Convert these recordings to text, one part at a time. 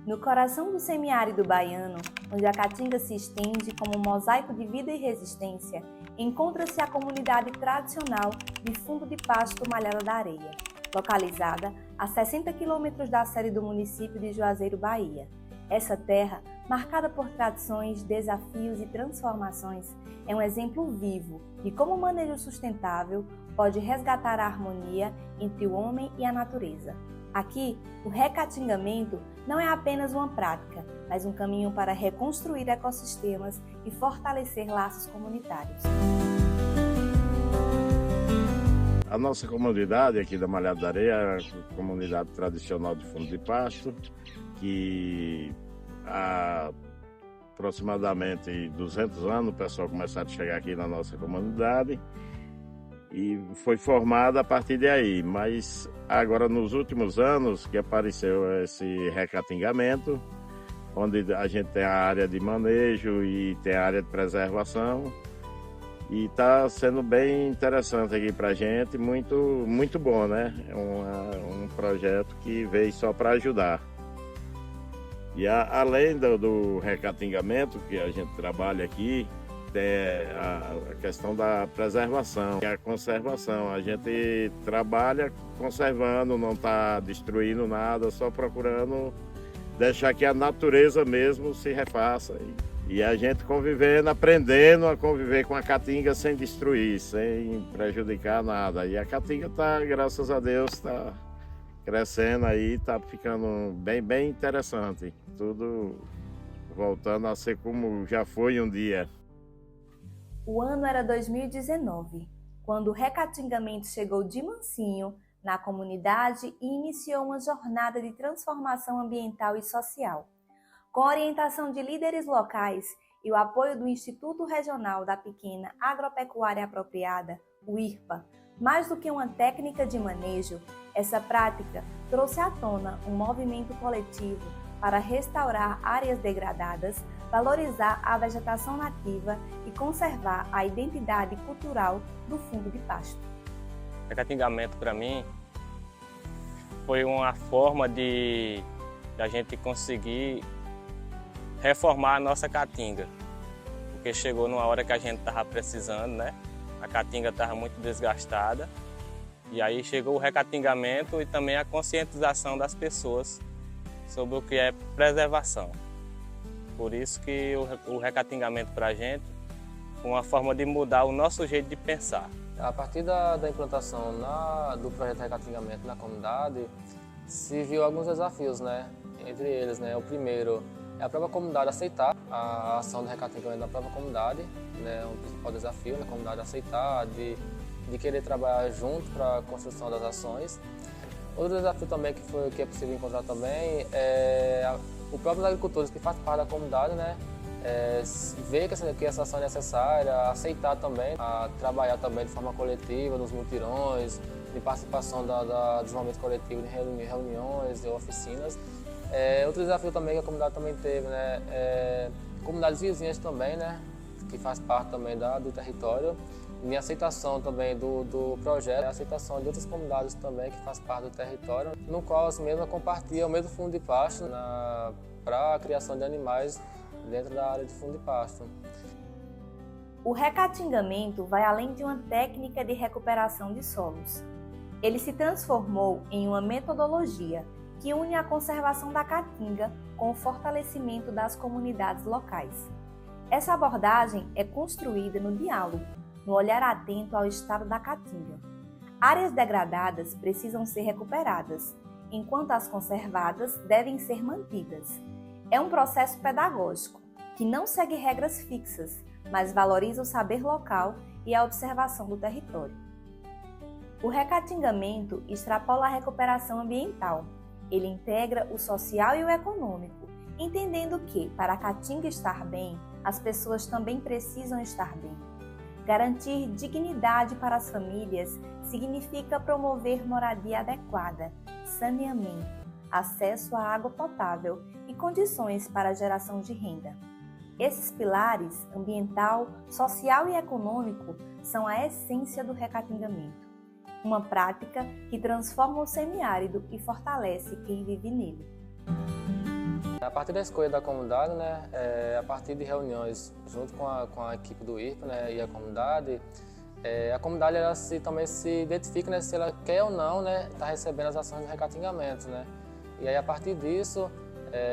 No coração do semiárido baiano, onde a Caatinga se estende como um mosaico de vida e resistência, encontra-se a comunidade tradicional de Fundo de Pasto Malhada da Areia, localizada a 60 quilômetros da sede do município de Juazeiro, Bahia. Essa terra, marcada por tradições, desafios e transformações, é um exemplo vivo de como o manejo sustentável pode resgatar a harmonia entre o homem e a natureza. Aqui, o recatingamento não é apenas uma prática, mas um caminho para reconstruir ecossistemas e fortalecer laços comunitários. A nossa comunidade aqui da Malhada da Areia é a comunidade tradicional de Fundo de Pasto, que há aproximadamente 200 anos o pessoal começou a chegar aqui na nossa comunidade e foi formada a partir daí, mas agora nos últimos anos que apareceu esse recatingamento, onde a gente tem a área de manejo e tem a área de preservação, e está sendo bem interessante aqui para a gente, muito bom, né? É um projeto que veio só para ajudar. E além do recatingamento que a gente trabalha aqui, tem a questão da preservação e a conservação. A gente trabalha conservando, não está destruindo nada, só procurando deixar que a natureza mesmo se refaça. E a gente convivendo, aprendendo a conviver com a caatinga sem destruir, sem prejudicar nada. E a caatinga está, graças a Deus, está crescendo aí, está ficando bem interessante. Tudo voltando a ser como já foi um dia. O ano era 2019, quando o recatingamento chegou de mansinho na comunidade e iniciou uma jornada de transformação ambiental e social. Com a orientação de líderes locais e o apoio do Instituto Regional da Pequena Agropecuária Apropriada, o IRPA, mais do que uma técnica de manejo, essa prática trouxe à tona um movimento coletivo para restaurar áreas degradadas, valorizar a vegetação nativa e conservar a identidade cultural do fundo de pasto. O recatingamento, para mim, foi uma forma de a gente conseguir reformar a nossa caatinga, porque chegou numa hora que a gente estava precisando, né? A caatinga estava muito desgastada, e aí chegou o recatingamento e também a conscientização das pessoas sobre o que é preservação. Por isso que o recatingamento para a gente é uma forma de mudar o nosso jeito de pensar. A partir da implantação do projeto recatingamento na comunidade, se viu alguns desafios, né? Entre eles, né? O primeiro é a própria comunidade aceitar a ação do recatingamento na própria comunidade, né? O principal desafio é a comunidade aceitar, de querer trabalhar junto para a construção das ações. Outro desafio também que é possível encontrar também é o próprio agricultores que faz parte da comunidade, né? Ver que essa ação é necessária, aceitar também, trabalhar também de forma coletiva, nos mutirões, de participação dos momentos coletivos de reuniões, de oficinas. Outro desafio também que a comunidade também teve, né? Comunidades vizinhas também, né? Que faz parte também do território. E a aceitação também do projeto, a aceitação de outras comunidades também que faz parte do território, no qual as mesmas compartilham o mesmo fundo de pasto para a criação de animais dentro da área de fundo de pasto. O recatingamento vai além de uma técnica de recuperação de solos. Ele se transformou em uma metodologia que une a conservação da caatinga com o fortalecimento das comunidades locais. Essa abordagem é construída no diálogo, no olhar atento ao estado da caatinga. Áreas degradadas precisam ser recuperadas, enquanto as conservadas devem ser mantidas. É um processo pedagógico, que não segue regras fixas, mas valoriza o saber local e a observação do território. O recatingamento extrapola a recuperação ambiental. Ele integra o social e o econômico, entendendo que, para a caatinga estar bem, as pessoas também precisam estar bem. Garantir dignidade para as famílias significa promover moradia adequada, saneamento, acesso à água potável e condições para a geração de renda. Esses pilares, ambiental, social e econômico, são a essência do recatingamento, uma prática que transforma o semiárido e fortalece quem vive nele. A partir da escolha da comunidade, né, a partir de reuniões junto com a equipe do IRPA, né, e a comunidade ela também se identifica, né, se ela quer ou não, né, tá recebendo as ações de recatingamento, né. E aí, a partir disso,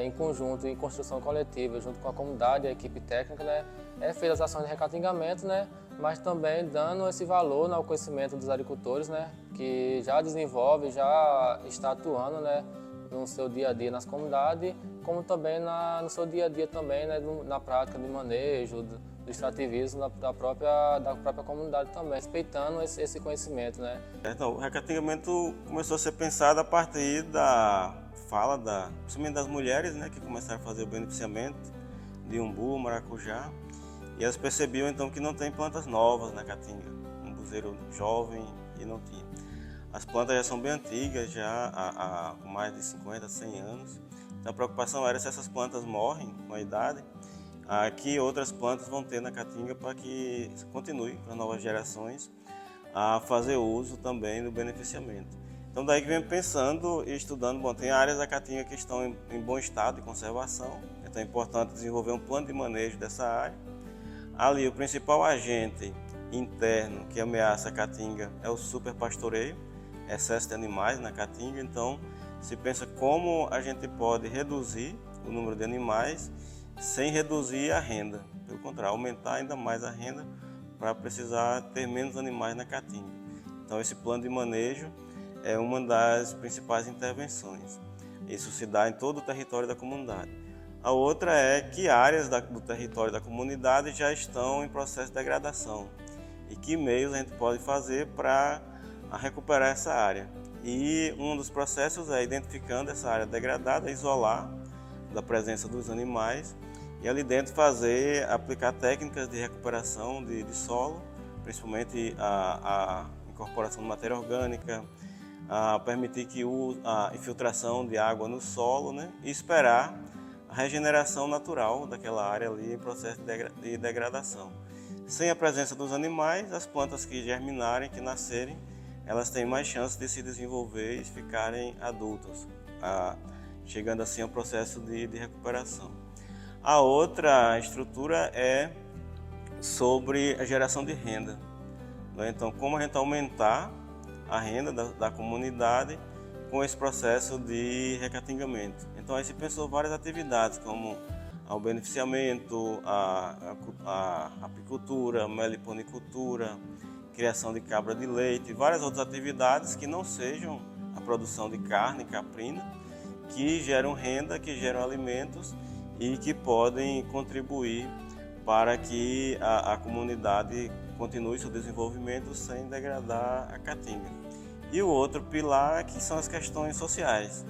em conjunto, em construção coletiva, junto com a comunidade e a equipe técnica, né, fez as ações de recatingamento, né, mas também dando esse valor, né, ao conhecimento dos agricultores, né, que já desenvolve, já está atuando, né, no seu dia a dia nas comunidades, como também no seu dia a dia também, né, na prática de manejo, do extrativismo da própria comunidade também, respeitando esse conhecimento, né. Então, o recatingamento começou a ser pensado a partir da fala principalmente das mulheres, né, que começaram a fazer o beneficiamento de umbu, maracujá, e elas percebiam então que não tem plantas novas na caatinga, um buzeiro jovem e não tinha. As plantas já são bem antigas, já há mais de 50, 100 anos. Então a preocupação era se essas plantas morrem com a idade, que outras plantas vão ter na caatinga para que continue para novas gerações a fazer uso também do beneficiamento. Então daí que vem pensando e estudando, bom, tem áreas da caatinga que estão em bom estado de conservação, então é importante desenvolver um plano de manejo dessa área. Ali o principal agente interno que ameaça a caatinga é o superpastoreio, excesso de animais na caatinga, então se pensa como a gente pode reduzir o número de animais sem reduzir a renda, pelo contrário, aumentar ainda mais a renda para precisar ter menos animais na caatinga. Então esse plano de manejo é uma das principais intervenções. Isso se dá em todo o território da comunidade. A outra é que áreas do território da comunidade já estão em processo de degradação e que meios a gente pode fazer para recuperar essa área. E um dos processos é identificando essa área degradada, isolar da presença dos animais e ali dentro aplicar técnicas de recuperação de solo, principalmente a incorporação de matéria orgânica, permitir que a infiltração de água no solo, né, e esperar a regeneração natural daquela área ali em processo de degradação. Sem a presença dos animais, as plantas que germinarem, que nascerem, elas têm mais chance de se desenvolver e ficarem adultas, chegando assim ao processo de recuperação. A outra estrutura é sobre a geração de renda, né? Então, como a gente aumentar a renda da comunidade com esse processo de recatingamento. Então aí se pensou várias atividades, como o beneficiamento, a apicultura, a meliponicultura, criação de cabra de leite, várias outras atividades que não sejam a produção de carne caprina, que geram renda, que geram alimentos e que podem contribuir para que a comunidade continue seu desenvolvimento sem degradar a caatinga. E o outro pilar que são as questões sociais,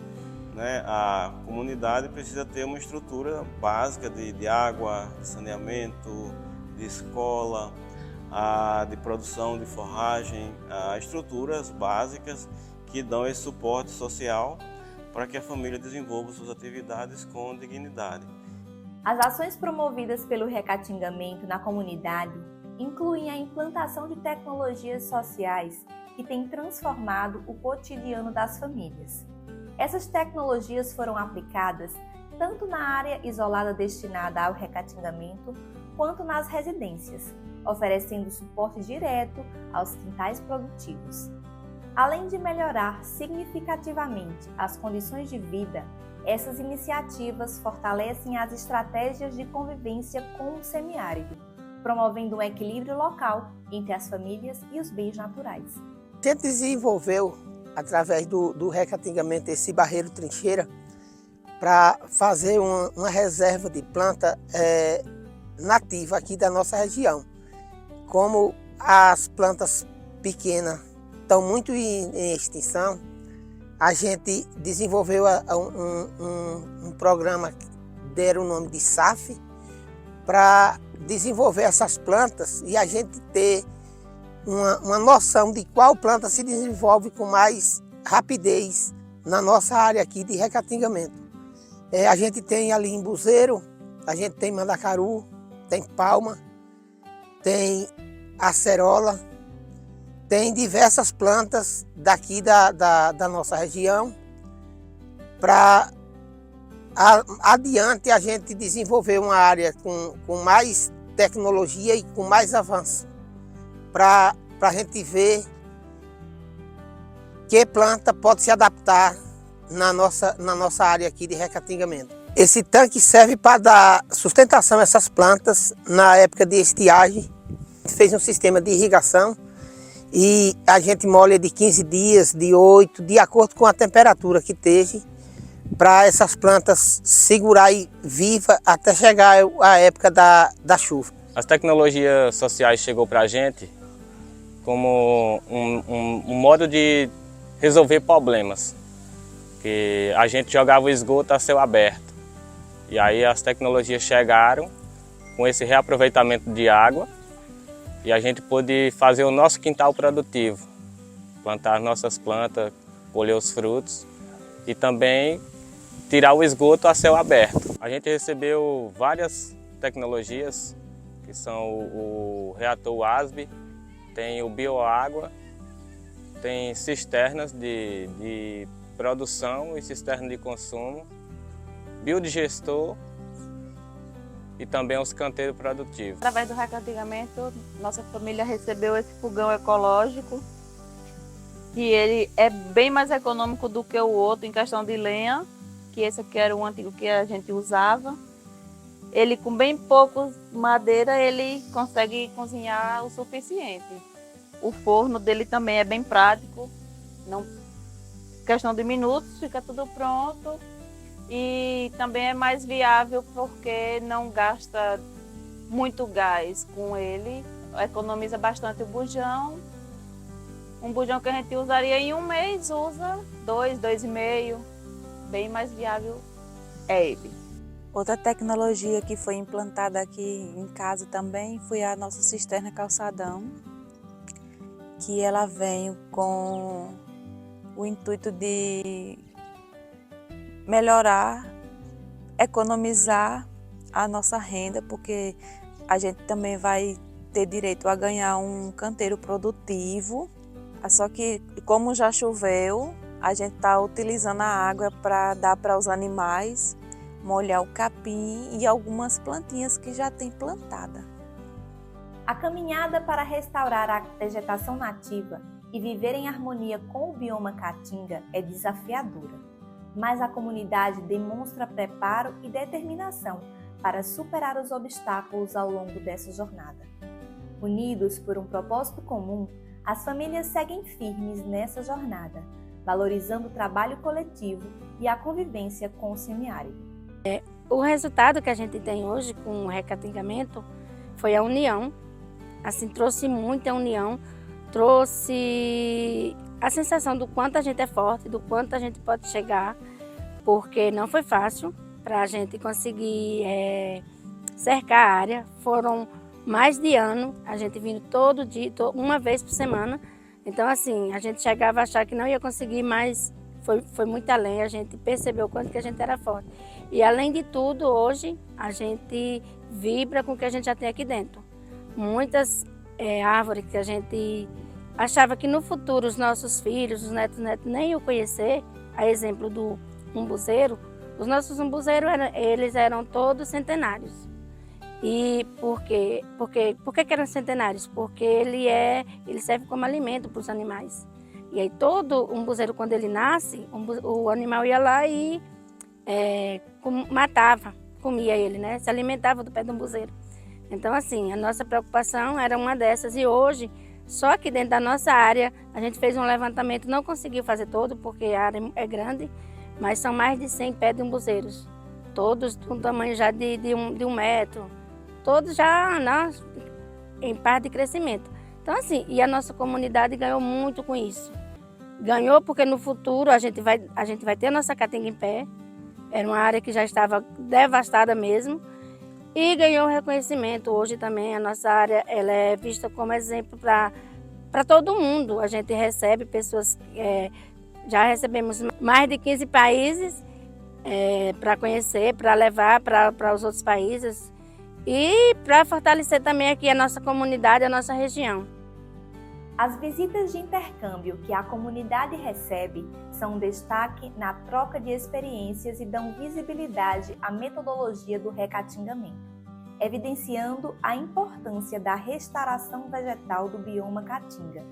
né? A comunidade precisa ter uma estrutura básica de água, de saneamento, de escola, de produção de forragem, estruturas básicas que dão esse suporte social para que a família desenvolva suas atividades com dignidade. As ações promovidas pelo recatingamento na comunidade incluem a implantação de tecnologias sociais que têm transformado o cotidiano das famílias. Essas tecnologias foram aplicadas tanto na área isolada destinada ao recatingamento, quanto nas residências, oferecendo suporte direto aos quintais produtivos. Além de melhorar significativamente as condições de vida, essas iniciativas fortalecem as estratégias de convivência com o semiárido, promovendo um equilíbrio local entre as famílias e os bens naturais. A gente desenvolveu, através do recatingamento, esse barreiro trincheira para fazer uma reserva de planta nativa aqui da nossa região. Como as plantas pequenas estão muito em extinção, a gente desenvolveu um programa que deram o nome de SAF para desenvolver essas plantas e a gente ter uma noção de qual planta se desenvolve com mais rapidez na nossa área aqui de recatingamento. A gente tem ali em buzeiro, a gente tem mandacaru, tem palma, tem acerola, tem diversas plantas daqui da nossa região para Adiante a gente desenvolveu uma área com mais tecnologia e com mais avanço para a gente ver que planta pode se adaptar na nossa área aqui de recatingamento. Esse tanque serve para dar sustentação a essas plantas na época de estiagem. A gente fez um sistema de irrigação e a gente molha de 15 dias, de 8, de acordo com a temperatura que esteja, para essas plantas segurar viva até chegar a época da chuva. As tecnologias sociais chegou para a gente como um modo de resolver problemas, que a gente jogava o esgoto a céu aberto. E aí as tecnologias chegaram com esse reaproveitamento de água e a gente pôde fazer o nosso quintal produtivo, plantar nossas plantas, colher os frutos e também tirar o esgoto a céu aberto. A gente recebeu várias tecnologias, que são o reator WASB, tem o bioágua, tem cisternas de produção e cisterna de consumo, biodigestor e também os canteiros produtivos. Através do recatingamento, nossa família recebeu esse fogão ecológico, que ele é bem mais econômico do que o outro em questão de lenha, que esse aqui era o antigo que a gente usava. Ele, com bem pouco madeira, ele consegue cozinhar o suficiente. O forno dele também é bem prático, não questão de minutos, fica tudo pronto. E também é mais viável porque não gasta muito gás com ele, economiza bastante o bujão. Um bujão que a gente usaria em um mês, usa 2,5, bem mais viável é ele. Outra tecnologia que foi implantada aqui em casa também foi a nossa cisterna calçadão, que ela vem com o intuito de melhorar, economizar a nossa renda, porque a gente também vai ter direito a ganhar um canteiro produtivo. Só que, como já choveu, a gente está utilizando a água para dar para os animais, molhar o capim e algumas plantinhas que já tem plantada. A caminhada para restaurar a vegetação nativa e viver em harmonia com o bioma caatinga é desafiadora, mas a comunidade demonstra preparo e determinação para superar os obstáculos ao longo dessa jornada. Unidos por um propósito comum, as famílias seguem firmes nessa jornada, valorizando o trabalho coletivo e a convivência com o semiárido. O resultado que a gente tem hoje com o recatingamento foi a união. Assim, trouxe muita união, trouxe a sensação do quanto a gente é forte, do quanto a gente pode chegar, porque não foi fácil para a gente conseguir cercar a área. Foram mais de ano, a gente vindo todo dia, uma vez por semana. Então, assim, a gente chegava a achar que não ia conseguir, mas foi muito além. A gente percebeu o quanto que a gente era forte. E, além de tudo, hoje, a gente vibra com o que a gente já tem aqui dentro. Muitas árvores que a gente achava que no futuro os nossos filhos, os netos nem iam conhecer, a exemplo do umbuzeiro. Os nossos umbuzeiros eles eram todos centenários. E por que eram centenários? Porque ele serve como alimento para os animais. E aí todo umbuzeiro, quando ele nasce, o animal ia lá e matava, comia ele, né? Se alimentava do pé do umbuzeiro. Então, assim, a nossa preocupação era uma dessas. E hoje, só que dentro da nossa área, a gente fez um levantamento, não conseguiu fazer todo, porque a área é grande, mas são mais de 100 pés de umbuzeiros. Todos com tamanho já de um metro. Todos já em parte de crescimento. Então, assim, e a nossa comunidade ganhou muito com isso. Ganhou porque no futuro a gente vai ter a nossa caatinga em pé. Era uma área que já estava devastada mesmo. E ganhou reconhecimento. Hoje também a nossa área ela é vista como exemplo para todo mundo. A gente recebe pessoas, já recebemos mais de 15 países para conhecer, para levar para os outros países e para fortalecer também aqui a nossa comunidade, a nossa região. As visitas de intercâmbio que a comunidade recebe são um destaque na troca de experiências e dão visibilidade à metodologia do recatingamento, evidenciando a importância da restauração vegetal do bioma caatinga,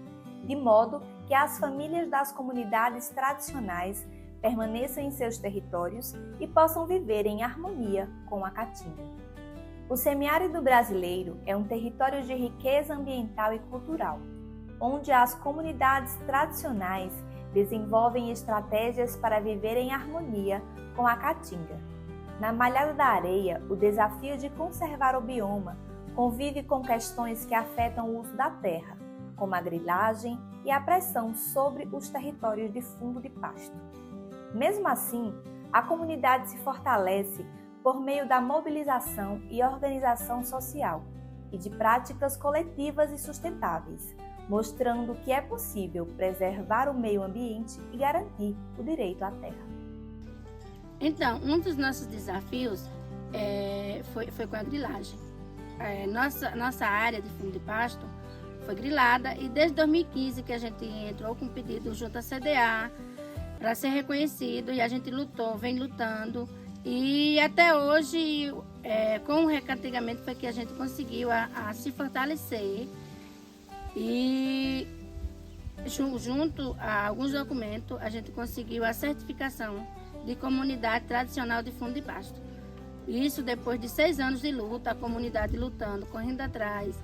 de modo que as famílias das comunidades tradicionais permaneçam em seus territórios e possam viver em harmonia com a caatinga. O semiárido brasileiro é um território de riqueza ambiental e cultural, onde as comunidades tradicionais desenvolvem estratégias para viver em harmonia com a caatinga. Na Malhada da Areia, o desafio de conservar o bioma convive com questões que afetam o uso da terra, como a grilagem e a pressão sobre os territórios de fundo de pasto. Mesmo assim, a comunidade se fortalece por meio da mobilização e organização social e de práticas coletivas e sustentáveis, mostrando que é possível preservar o meio ambiente e garantir o direito à terra. Então, um dos nossos desafios foi com a grilagem. Nossa área de fundo de pasto foi grilada e desde 2015 que a gente entrou com um pedido junto à CDA para ser reconhecido e a gente vem lutando e até hoje com o recatingamento foi que a gente conseguiu a se fortalecer e junto a alguns documentos a gente conseguiu a certificação de comunidade tradicional de fundo de pasto. Isso depois de 6 anos de luta, a comunidade lutando, correndo atrás,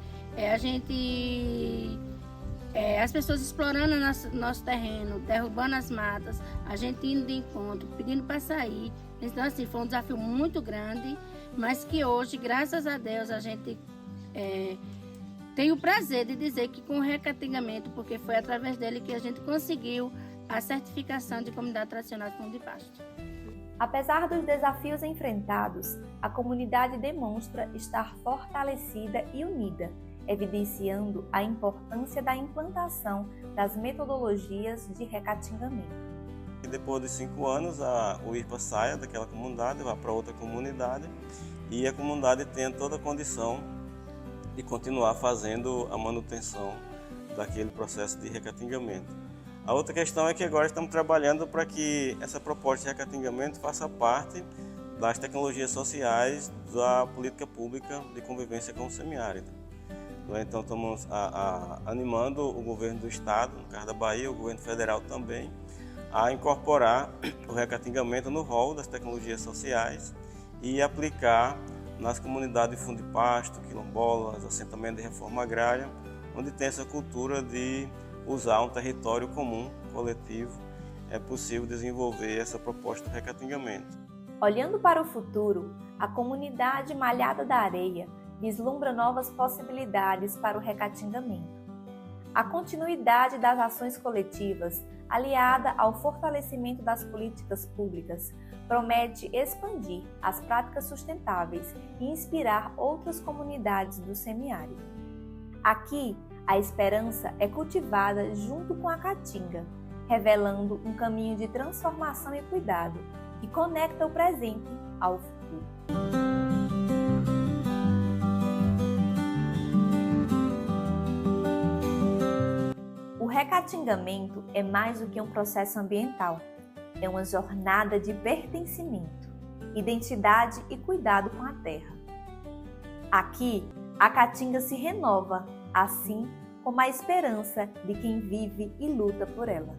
as pessoas explorando nosso terreno, derrubando as matas, a gente indo de encontro, pedindo para sair. Então assim, foi um desafio muito grande, mas que hoje, graças a Deus, a gente tem o prazer de dizer que com o recatingamento, porque foi através dele que a gente conseguiu a certificação de comunidade tradicional de fundo de pasto. Apesar dos desafios enfrentados, a comunidade demonstra estar fortalecida e unida, evidenciando a importância da implantação das metodologias de recatingamento. E depois de 5 anos, o IRPA saia daquela comunidade, vá para outra comunidade e a comunidade tenha toda a condição de continuar fazendo a manutenção daquele processo de recatingamento. A outra questão é que agora estamos trabalhando para que essa proposta de recatingamento faça parte das tecnologias sociais da política pública de convivência com o semiárido. Então estamos animando o governo do estado, no caso da Bahia, o governo federal também, a incorporar o recatingamento no rol das tecnologias sociais e aplicar nas comunidades de fundo de pasto, quilombolas, assentamento de reforma agrária, onde tem essa cultura de usar um território comum, coletivo, é possível desenvolver essa proposta de recatingamento. Olhando para o futuro, a comunidade Malhada da Areia vislumbra novas possibilidades para o recatingamento. A continuidade das ações coletivas, aliada ao fortalecimento das políticas públicas, promete expandir as práticas sustentáveis e inspirar outras comunidades do semiárido. Aqui, a esperança é cultivada junto com a caatinga, revelando um caminho de transformação e cuidado que conecta o presente ao futuro. O recatingamento é mais do que um processo ambiental, é uma jornada de pertencimento, identidade e cuidado com a terra. Aqui, a caatinga se renova, assim como a esperança de quem vive e luta por ela.